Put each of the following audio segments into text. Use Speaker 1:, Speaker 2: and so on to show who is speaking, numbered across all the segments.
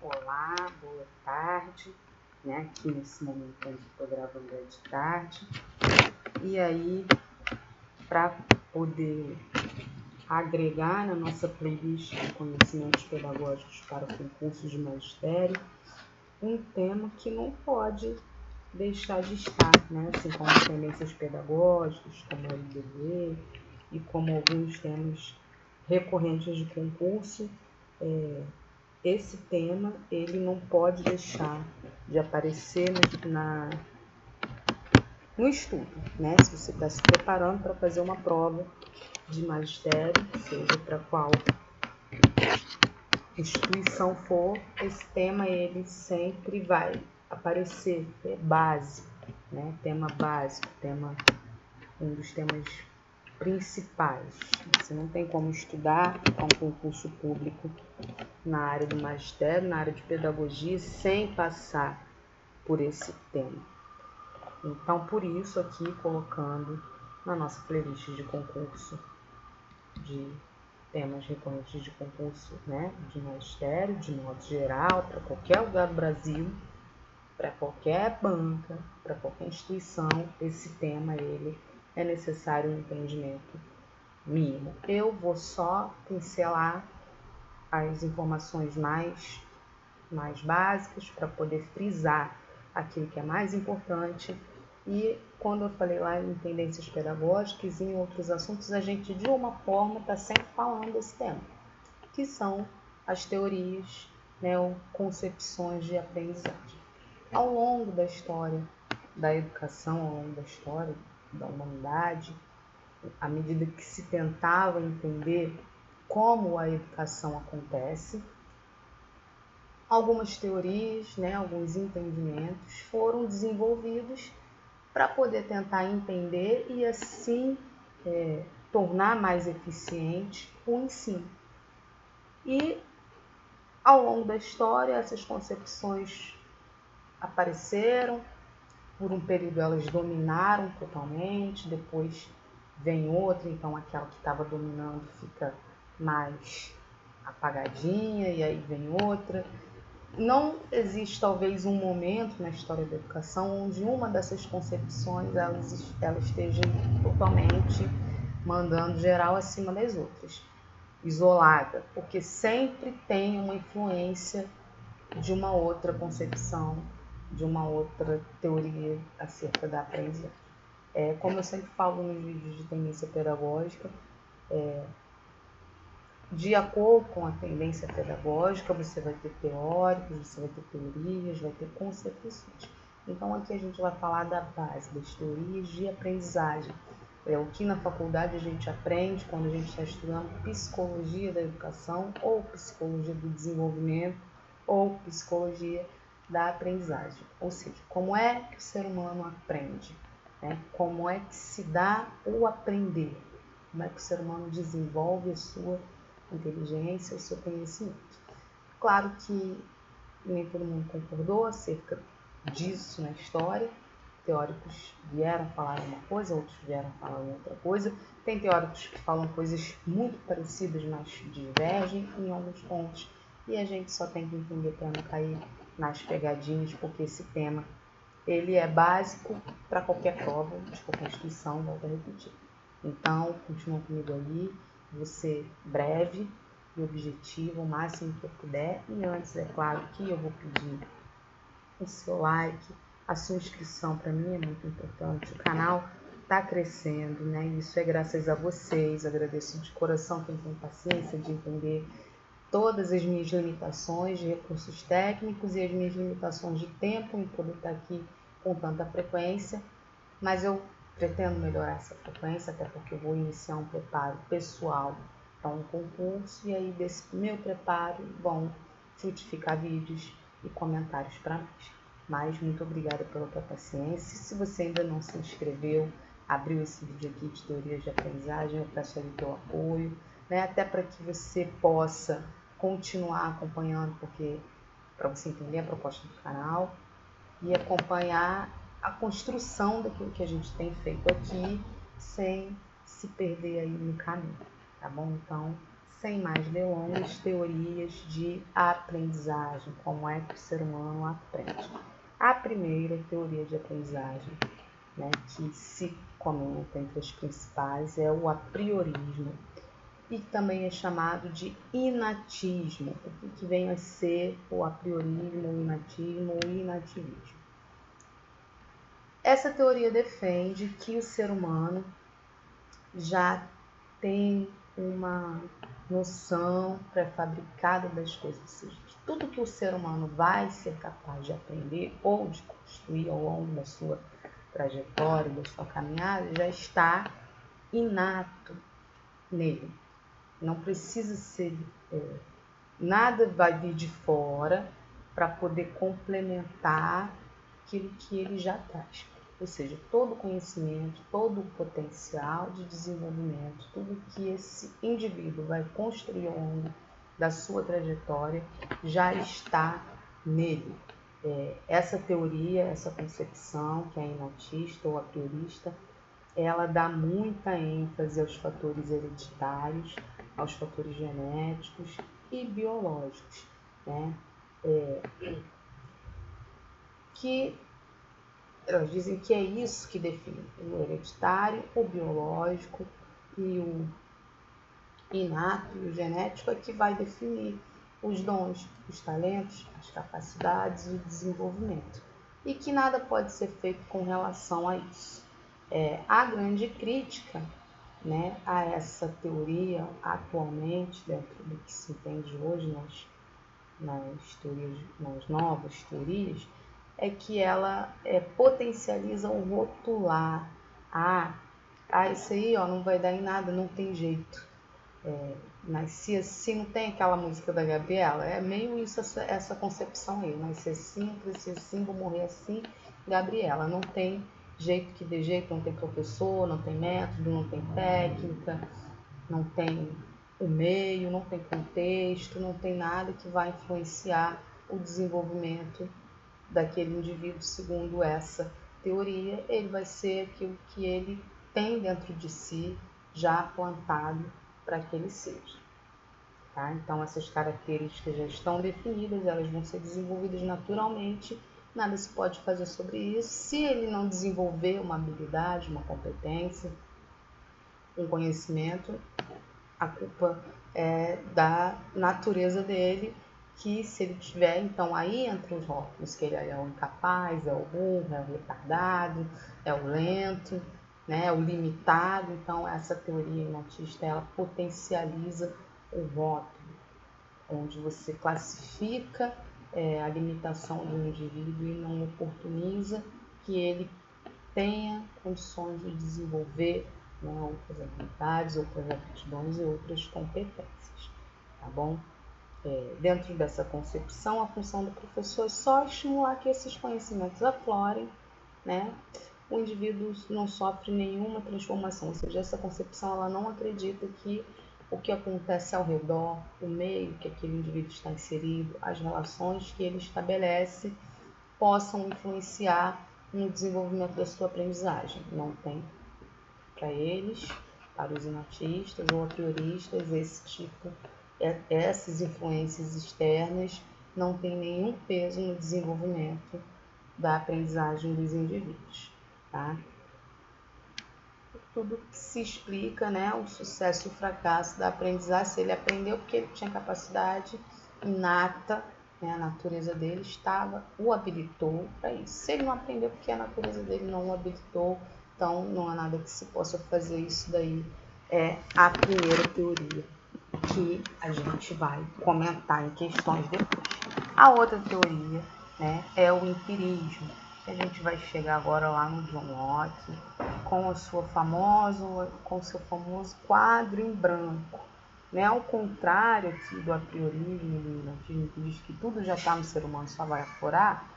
Speaker 1: Olá, boa tarde, né? Aqui nesse momento a gente estou gravando de tarde. E aí, para poder agregar na nossa playlist de conhecimentos pedagógicos para concursos de magistério, um tema que não pode deixar de estar, né? Assim como tendências pedagógicas, como o LDB e como alguns temas recorrentes de concurso, esse tema ele não pode deixar de aparecer no estudo, né? Se você está se preparando para fazer uma prova de magistério, seja para qual instituição for, esse tema ele sempre vai aparecer, é básico, né? Tema básico, um dos temas principais. Você não tem como estudar para um concurso público na área do magistério, na área de pedagogia, sem passar por esse tema. Então, por isso aqui, colocando na nossa playlist de concurso, de temas recorrentes de concurso, né, de magistério, de modo geral, para qualquer lugar do Brasil, para qualquer banca, para qualquer instituição, esse tema ele é necessário um entendimento mínimo. Eu vou só pincelar as informações mais básicas para poder frisar aquilo que é mais importante. E quando eu falei lá em tendências pedagógicas e em outros assuntos, a gente de uma forma está sempre falando desse tema, que são as teorias, né, ou concepções de aprendizagem. Ao longo da história da educação, ao longo da história da humanidade, à medida que se tentava entender como a educação acontece, algumas teorias, né, alguns entendimentos foram desenvolvidos para poder tentar entender e assim tornar mais eficiente o ensino. E ao longo da história essas concepções apareceram, por um período elas dominaram totalmente, depois vem outra, então aquela que estava dominando fica mais apagadinha e aí vem outra. Não existe talvez um momento na história da educação onde uma dessas concepções ela esteja totalmente mandando geral acima das outras, isolada, porque sempre tem uma influência de uma outra concepção, de uma outra teoria acerca da aprendizagem. Como eu sempre falo nos vídeos de tendência pedagógica, de acordo com a tendência pedagógica, você vai ter teóricos, você vai ter teorias, vai ter concepções. Então aqui a gente vai falar da base, das teorias de aprendizagem. O que na faculdade a gente aprende quando a gente está estudando psicologia da educação, ou psicologia do desenvolvimento, ou psicologia da aprendizagem. Ou seja, como é que o ser humano aprende, né? Como é que se dá o aprender, como é que o ser humano desenvolve a sua inteligência, o seu conhecimento. Claro que nem todo mundo concordou acerca disso na história. Teóricos vieram falar uma coisa, outros vieram falar outra coisa. Tem teóricos que falam coisas muito parecidas, mas divergem em alguns pontos. E a gente só tem que entender para não cair nas pegadinhas, porque esse tema ele é básico para qualquer prova de qualquer instituição, volto a repetir. Então, continua comigo aí, você breve e objetivo, o máximo que eu puder. E antes, é claro que eu vou pedir o seu like, a sua inscrição para mim é muito importante. O canal está crescendo, né? Isso é graças a vocês. Agradeço de coração quem tem paciência de entender todas as minhas limitações de recursos técnicos e as minhas limitações de tempo em poder estar aqui com tanta frequência, mas eu pretendo melhorar essa frequência, até porque eu vou iniciar um preparo pessoal para um concurso, e aí desse meu preparo vão frutificar vídeos e comentários para nós. Mas muito obrigada pela tua paciência. Se você ainda não se inscreveu, abriu esse vídeo aqui de teorias de aprendizagem, eu peço ali teu apoio, né? Até para que você possa continuar acompanhando, porque para você entender a proposta do canal e acompanhar a construção daquilo que a gente tem feito aqui, sem se perder aí no caminho, tá bom? Então, sem mais delongas, teorias de aprendizagem, como é que o ser humano aprende. A primeira teoria de aprendizagem, né, que se comenta entre as principais, é o apriorismo, e também é chamado de inatismo. O que vem a ser o apriorismo, o inatismo ou inativismo? Essa teoria defende que o ser humano já tem uma noção pré-fabricada das coisas, ou seja, que tudo que o ser humano vai ser capaz de aprender ou de construir ao longo da sua trajetória, da sua caminhada, já está inato nele. Não precisa ser, nada vai vir de fora para poder complementar aquilo que ele já traz. Ou seja, todo o conhecimento, todo o potencial de desenvolvimento, tudo que esse indivíduo vai construir ao longo da sua trajetória já está nele. Essa teoria, essa concepção, que é inatista ou apriorista, ela dá muita ênfase aos fatores hereditários, aos fatores genéticos e biológicos, né? Que elas dizem que é isso que define o hereditário, o biológico e o inato e o genético é que vai definir os dons, os talentos, as capacidades e o desenvolvimento. E que nada pode ser feito com relação a isso. A grande crítica, né, a essa teoria atualmente, dentro do que se entende hoje nas novas teorias, é que ela potencializa o rotular. Isso aí não vai dar em nada, não tem jeito. Nasci assim, não tem aquela música da Gabriela? É meio isso, essa concepção aí. Nasci assim, cresci assim, vou morrer assim. Gabriela, não tem jeito que dê jeito, não tem professor, não tem método, não tem técnica, não tem o meio, não tem contexto, não tem nada que vai influenciar o desenvolvimento daquele indivíduo segundo essa teoria. Ele vai ser aquilo que ele tem dentro de si já plantado para que ele seja. Tá? Então essas características já estão definidas, elas vão ser desenvolvidas naturalmente, nada se pode fazer sobre isso. Se ele não desenvolver uma habilidade, uma competência, um conhecimento, a culpa é da natureza dele, que se ele tiver, então aí entra os rótulos, que ele é o incapaz, é o burro, é o retardado, é o lento, né, é o limitado. Então essa teoria inatista, ela potencializa o rótulo, onde você classifica a limitação do indivíduo e não oportuniza que ele tenha condições de desenvolver, né, outras habilidades, outras aptidões e outras competências, tá bom? Dentro dessa concepção, a função do professor é só estimular que esses conhecimentos aflorem, né? O indivíduo não sofre nenhuma transformação, ou seja, essa concepção ela não acredita que o que acontece ao redor, o meio que aquele indivíduo está inserido, as relações que ele estabelece possam influenciar no desenvolvimento da sua aprendizagem. Não tem para eles, para os inatistas ou aprioristas, essas influências externas não têm nenhum peso no desenvolvimento da aprendizagem dos indivíduos. Tá? Tudo que se explica, né, o sucesso e o fracasso da aprendizagem, se ele aprendeu porque ele tinha capacidade inata, né, a natureza dele o habilitou para isso. Se ele não aprendeu porque a natureza dele não o habilitou, então não há nada que se possa fazer. Isso daí é a primeira teoria que a gente vai comentar em questões depois. A outra teoria, né, é o empirismo. A gente vai chegar agora lá no John Locke com o seu famoso quadro em branco. Né? Ao contrário aqui do apriorismo, do inativismo, que diz que tudo já está no ser humano, só vai aflorar,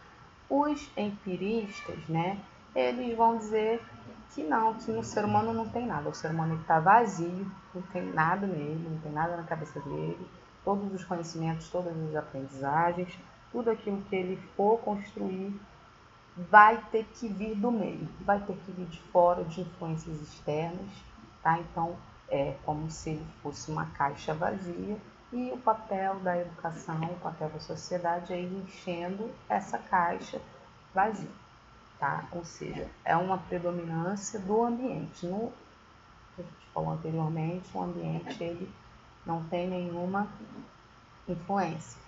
Speaker 1: os empiristas, né, eles vão dizer que não, que no ser humano não tem nada. O ser humano está vazio, não tem nada nele, não tem nada na cabeça dele. Todos os conhecimentos, todas as aprendizagens, tudo aquilo que ele for construir vai ter que vir do meio, vai ter que vir de fora, de influências externas, tá? Então, É como se ele fosse uma caixa vazia e o papel da educação, o papel da sociedade é ir enchendo essa caixa vazia, tá? Ou seja, é uma predominância do ambiente. No que a gente falou anteriormente, o ambiente ele não tem nenhuma influência.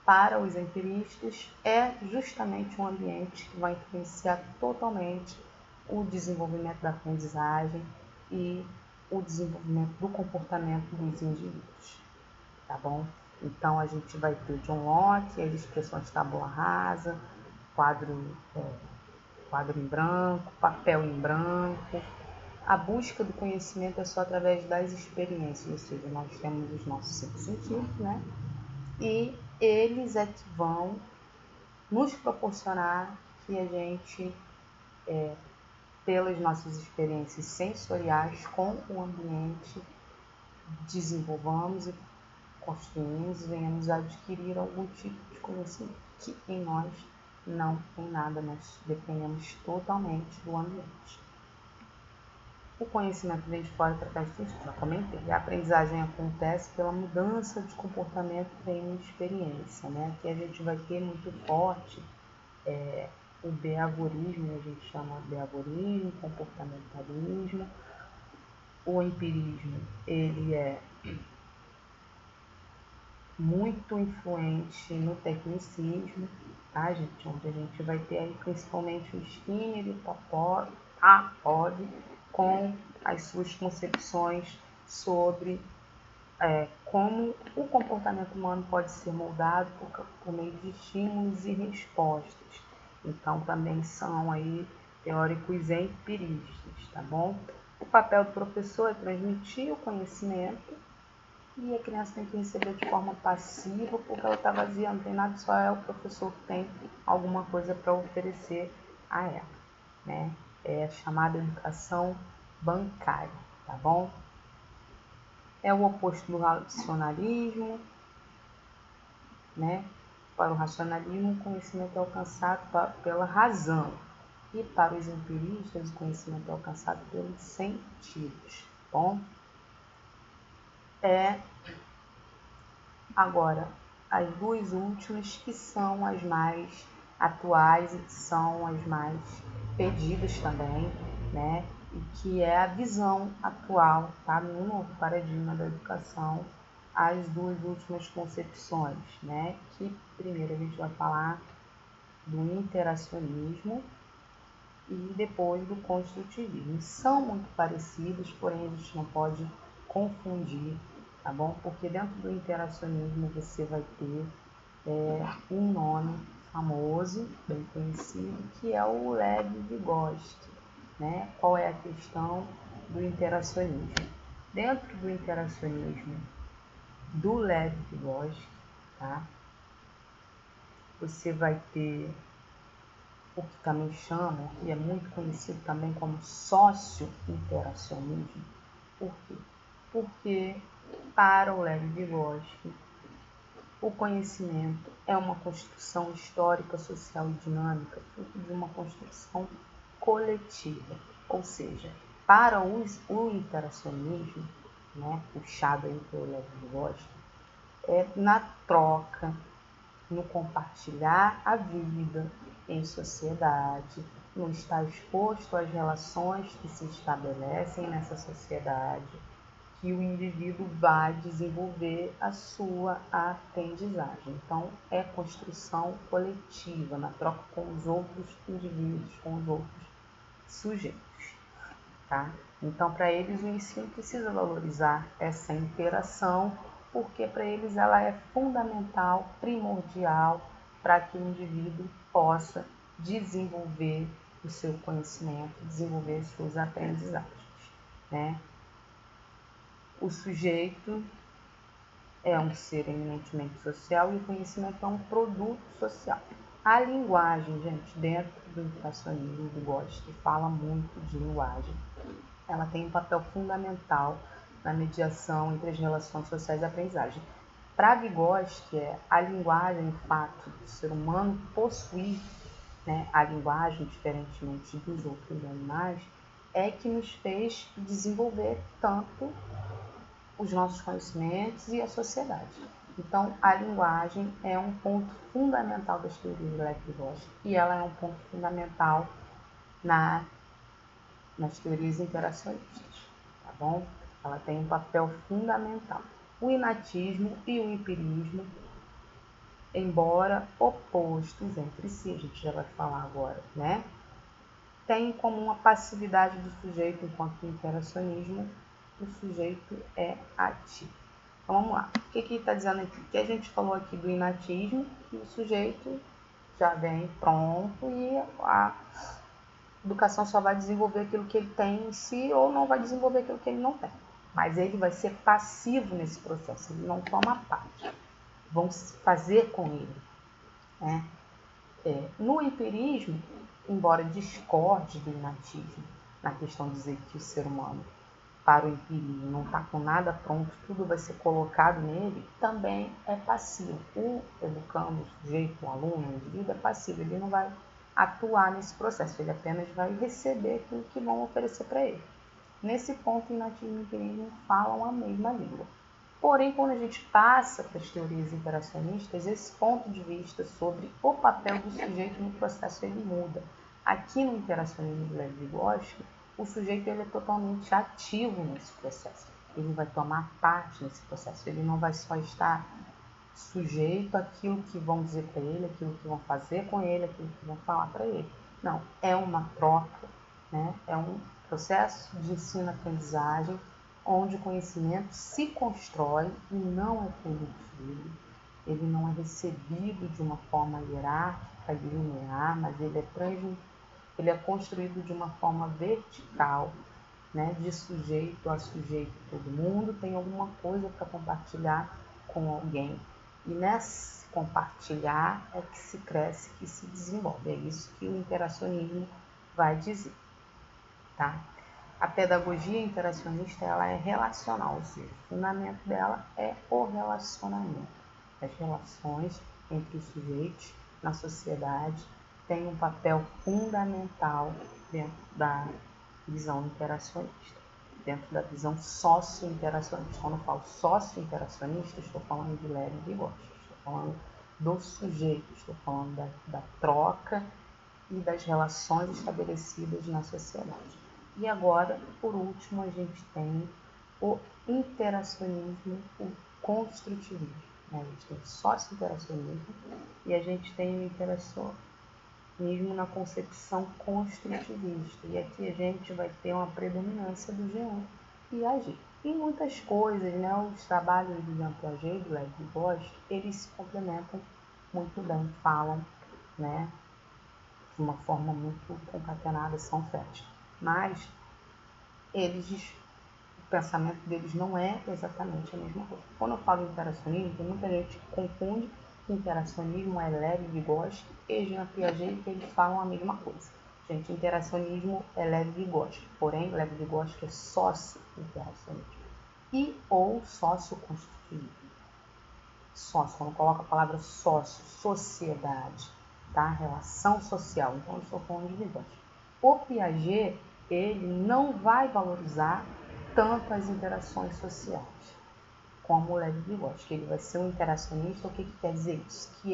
Speaker 1: Para os empiristas, é justamente um ambiente que vai influenciar totalmente o desenvolvimento da aprendizagem e o desenvolvimento do comportamento dos indivíduos, tá bom? Então, a gente vai ter John Locke, as expressões tábula rasa, quadro, quadro em branco, papel em branco. A busca do conhecimento é só através das experiências, ou seja, nós temos os nossos 5 sentidos, né? E eles é que vão nos proporcionar que a gente, pelas nossas experiências sensoriais com o ambiente, desenvolvamos e construímos e venhamos a adquirir algum tipo de conhecimento, que em nós não tem nada, nós dependemos totalmente do ambiente. O conhecimento vem de fora através disso, já comentei. A aprendizagem acontece pela mudança de comportamento treino de experiência, né? Aqui a gente vai ter muito forte o behaviorismo, a gente chama de behaviorismo, comportamentalismo. O empirismo, ele é muito influente no tecnicismo, tá, gente? Onde a gente vai ter aí principalmente o Skinner e o Popov com as suas concepções sobre como o comportamento humano pode ser moldado por meio de estímulos e respostas. Então, também são aí teóricos empiristas, tá bom? O papel do professor é transmitir o conhecimento e a criança tem que receber de forma passiva porque ela está vazia, não tem nada, só é o professor que tem alguma coisa para oferecer a ela, né? É a chamada educação bancária, tá bom? É o oposto do racionalismo, né? Para o racionalismo, o conhecimento é alcançado pela razão. E para os empiristas, o conhecimento é alcançado pelos sentidos. Bom, agora as duas últimas que são as mais atuais e que são as mais pedidas também, né? E que é a visão atual, tá? No novo paradigma da educação, as duas últimas concepções, né? Que primeiro a gente vai falar do interacionismo e depois do construtivismo. São muito parecidos, porém a gente não pode confundir, tá bom? Porque dentro do interacionismo você vai ter um nome famoso, bem conhecido, que é o Levi-Vygotsky, né? Qual é a questão do interacionismo? Dentro do interacionismo do Levi-Vygotsky, tá? Você vai ter o que também chamam, que é muito conhecido também como socio-interacionismo. Por quê? Porque para o Levi-Vygotsky, o conhecimento é uma construção histórica, social e dinâmica, fruto de uma construção coletiva. Ou seja, para o interacionismo, né, puxado aí pelo Levi-Vygotsky, é na troca, no compartilhar a vida em sociedade, no estar exposto às relações que se estabelecem nessa sociedade, que o indivíduo vai desenvolver a sua aprendizagem. Então, é construção coletiva, na troca com os outros indivíduos, com os outros sujeitos, tá? Então, para eles, o ensino precisa valorizar essa interação, porque para eles ela é fundamental, primordial, para que o indivíduo possa desenvolver o seu conhecimento, desenvolver as suas aprendizagens, né? O sujeito é um ser eminentemente social e o conhecimento é um produto social. A linguagem, gente, dentro do educacionismo do Vygotsky, fala muito de linguagem. Ela tem um papel fundamental na mediação entre as relações sociais e a aprendizagem. Para Vygotsky, a linguagem, o fato do ser humano possuir, né, a linguagem, diferentemente dos outros animais, é que nos fez desenvolver tanto os nossos conhecimentos e a sociedade. Então, a linguagem é um ponto fundamental das teorias de Levi-Bloch e ela é um ponto fundamental nas teorias interacionistas, tá bom? Ela tem um papel fundamental. O inatismo e o empirismo, embora opostos entre si, a gente já vai falar agora, né? Tem em comum a passividade do sujeito, enquanto no interacionismo o sujeito é ativo. Então vamos lá. O que está dizendo aqui? Que a gente falou aqui do inatismo, que o sujeito já vem pronto e a educação só vai desenvolver aquilo que ele tem em si ou não vai desenvolver aquilo que ele não tem. Mas ele vai ser passivo nesse processo, ele não toma parte. Vão fazer com ele, né? No empirismo, embora discorde do inatismo, na questão de dizer que o ser humano, para o empirismo, não está com nada pronto, tudo vai ser colocado nele, também é passivo. O educando, o sujeito, o aluno, o indivíduo é passivo, ele não vai atuar nesse processo, ele apenas vai receber aquilo que vão oferecer para ele. Nesse ponto, o inatismo e o empirismo falam a mesma língua. Porém, quando a gente passa para as teorias interacionistas, esse ponto de vista sobre o papel do sujeito no processo ele muda. Aqui no interacionismo de Levi-Bloch, o sujeito ele é totalmente ativo nesse processo. Ele vai tomar parte nesse processo. Ele não vai só estar sujeito àquilo que vão dizer para ele, aquilo que vão fazer com ele, aquilo que vão falar para ele. Não, é uma troca, né? É um processo de ensino-aprendizagem onde o conhecimento se constrói e não é produzido. Ele não é recebido de uma forma hierárquica e linear, mas ele é construído de uma forma vertical, né? De sujeito a sujeito. Todo mundo tem alguma coisa para compartilhar com alguém. E nesse compartilhar é que se cresce, que se desenvolve. É isso que o interacionismo vai dizer, tá? A pedagogia interacionista ela é relacional, ou seja, o fundamento dela é o relacionamento. As relações entre os sujeitos na sociedade têm um papel fundamental dentro da visão interacionista, dentro da visão socio-interacionista. Quando eu falo socio-interacionista, estou falando de Levi-Bloch, estou falando do sujeito, estou falando da troca e das relações estabelecidas na sociedade. E agora, por último, a gente tem o interacionismo, o construtivismo. A gente tem o socio-interacionismo e a gente tem o interacionismo na concepção construtivista. E aqui a gente vai ter uma predominância do Jean Piaget. Em muitas coisas, né, os trabalhos do Jean Piaget e do Levi-Bloch, eles se complementam muito bem, falam, né, de uma forma muito concatenada, são férteis. Mas o pensamento deles não é exatamente a mesma coisa. Quando eu falo interacionismo, tem muita gente que confunde interacionismo é Levi-Vygotsky e Jean Piaget, que eles falam a mesma coisa. Gente, interacionismo é Levi-Vygotsky, porém Levi-Vygotsky é sócio-interacionismo e ou sócio-construtivismo. Sócio, quando coloca a palavra sócio, sociedade, tá? Relação social, então eu estou falando de Vygotsky. O Piaget, ele não vai valorizar tanto as interações sociais como o Levi-Vygotsky. Ele vai ser um interacionista. O que quer dizer isso? Que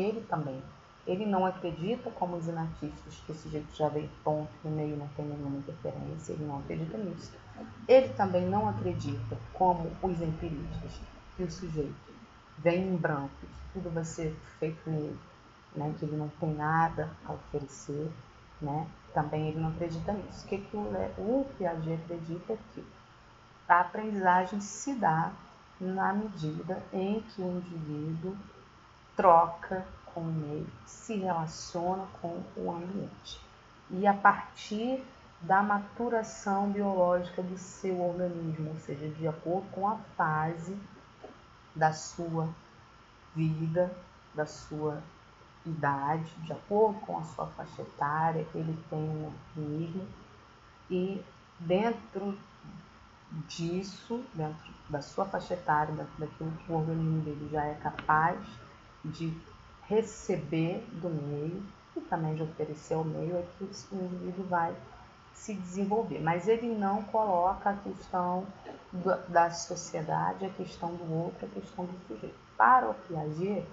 Speaker 1: ele não acredita como os inatistas, que o sujeito já veio pronto, no meio não tem nenhuma interferência, ele não acredita nisso. Ele também não acredita como os empiristas, que o sujeito vem em branco, que tudo vai ser feito nele, né? Que ele não tem nada a oferecer, né? Também ele não acredita nisso. O que o Piaget acredita que a aprendizagem se dá na medida em que o indivíduo troca com o meio, se relaciona com o ambiente. E a partir da maturação biológica do seu organismo, ou seja, de acordo com a fase da sua vida, da sua idade, de acordo com a sua faixa etária, ele tem um organismo e dentro disso, dentro da sua faixa etária, dentro daquilo que o organismo dele já é capaz de receber do meio e também de oferecer ao meio, é que o indivíduo vai se desenvolver, mas ele não coloca a questão da sociedade, a questão do outro, a questão do sujeito. Para o Piaget,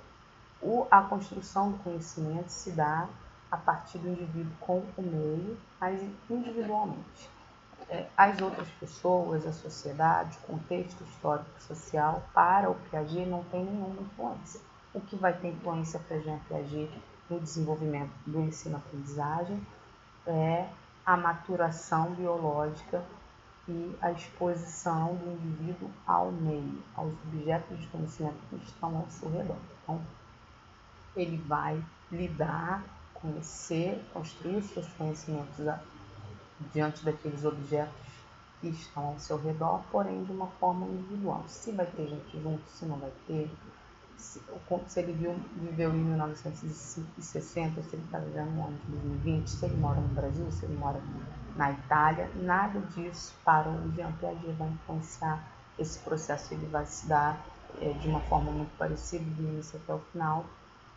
Speaker 1: a construção do conhecimento se dá a partir do indivíduo com o meio, mas individualmente. As outras pessoas, a sociedade, o contexto histórico e social, para o Piaget não tem nenhuma influência. O que vai ter influência para Jean Piaget no desenvolvimento do ensino-aprendizagem é a maturação biológica e a exposição do indivíduo ao meio, aos objetos de conhecimento que estão ao seu redor. Então, ele vai lidar, conhecer, construir os seus conhecimentos diante daqueles objetos que estão ao seu redor, porém de uma forma individual. Se vai ter gente junto, se não vai ter, se ele viveu em 1960, se ele está vivendo no ano de 2020, se ele mora no Brasil, se ele mora na Itália, nada disso para o Jean Piaget vai influenciar esse processo. Ele vai se dar de uma forma muito parecida do início até o final,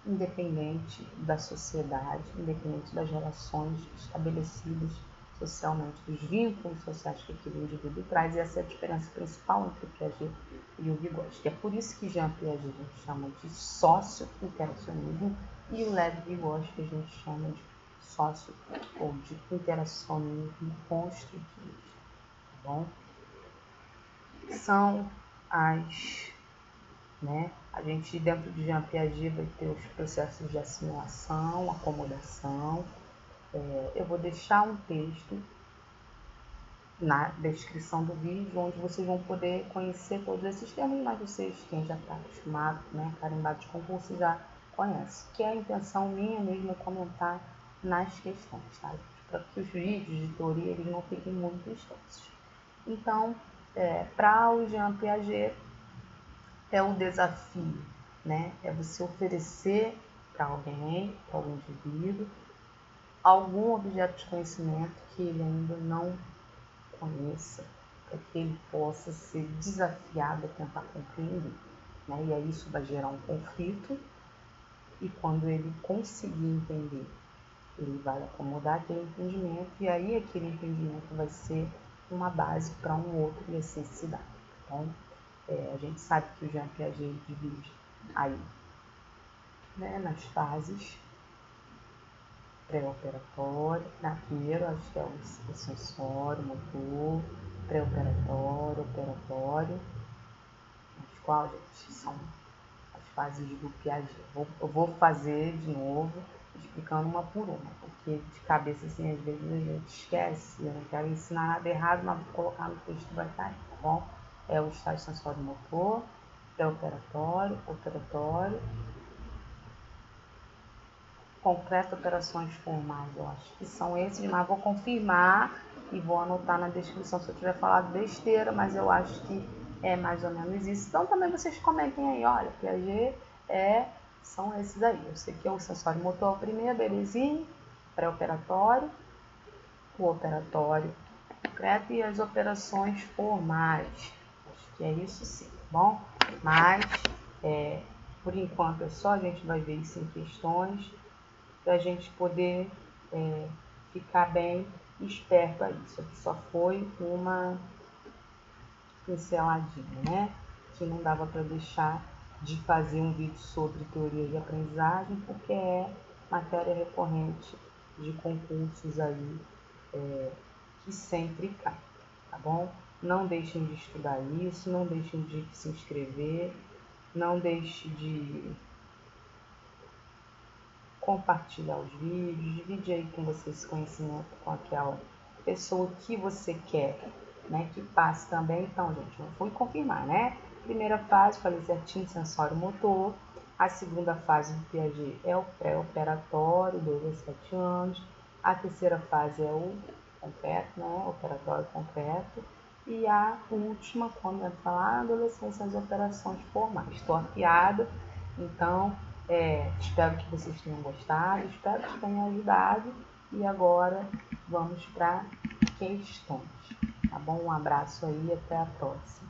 Speaker 1: independente da sociedade, independente das relações estabelecidas socialmente, dos vínculos sociais que aquele indivíduo traz, e essa é a diferença principal entre o Piaget e o Vygotsky. É por isso que Jean Piaget a gente chama de sócio-interacionismo e o Levi-Vygotsky a gente chama de sócio ou de interacionismo construtivista, tá bom? São as... A gente, dentro de Jean Piaget, vai ter os processos de assimilação, acomodação. Eu vou deixar um texto na descrição do vídeo, onde vocês vão poder conhecer todos esses termos, mas vocês, quem já está acostumado, carimbado de concurso, já conhece. Que a intenção minha mesmo é comentar nas questões, tá? Para que os vídeos de teoria eles não fiquem muito extensos. Então, para o Jean Piaget, é o desafio, é você oferecer para alguém, para algum indivíduo, algum objeto de conhecimento que ele ainda não conheça, para que ele possa ser desafiado a tentar compreender. E aí isso vai gerar um conflito, e quando ele conseguir entender, ele vai acomodar aquele entendimento, e aí aquele entendimento vai ser uma base para um outro e assim se dá. Então, a gente sabe que o Jean Piaget divide aí nas fases pré-operatório, primeiro acho que é o sensório, motor, pré-operatório, operatório, as quais, gente, são as fases do Piaget. Eu vou fazer de novo, explicando uma por uma, porque de cabeça assim, às vezes a gente esquece, eu não quero ensinar nada errado, mas vou colocar no texto que vai estar aí, tá bom? É o estágio sensório motor, pré-operatório, operatório, concreto, operações formais, eu acho que são esses, mas vou confirmar e vou anotar na descrição se eu tiver falado besteira, mas eu acho que é mais ou menos isso. Então também vocês comentem aí, olha, Piaget são esses aí. Eu sei que é o sensório motor primeiro, belezinha, pré-operatório, o operatório concreto e as operações formais. Acho que é isso sim, tá bom? Mas, por enquanto é só, a gente vai ver isso em questões, para a gente poder ficar bem esperto a isso. Aqui só foi uma pinceladinha, que não dava para deixar de fazer um vídeo sobre teoria de aprendizagem, porque é matéria recorrente de concursos aí que sempre cai, tá bom? Não deixem de estudar isso, não deixem de se inscrever, não deixe de compartilhar os vídeos, divide aí com você esse conhecimento com aquela pessoa que você quer, que passe também. Então, gente, eu fui confirmar, Primeira fase, falei certinho, sensório motor. A segunda fase do Piaget é o pré-operatório, 2 a 7 anos. A terceira fase é o concreto, operatório concreto. E a última, quando eu falar, adolescência, as operações formais. Estou afiada, então espero que vocês tenham gostado, espero que tenha ajudado. E agora vamos para questões, tá bom? Um abraço aí e até a próxima.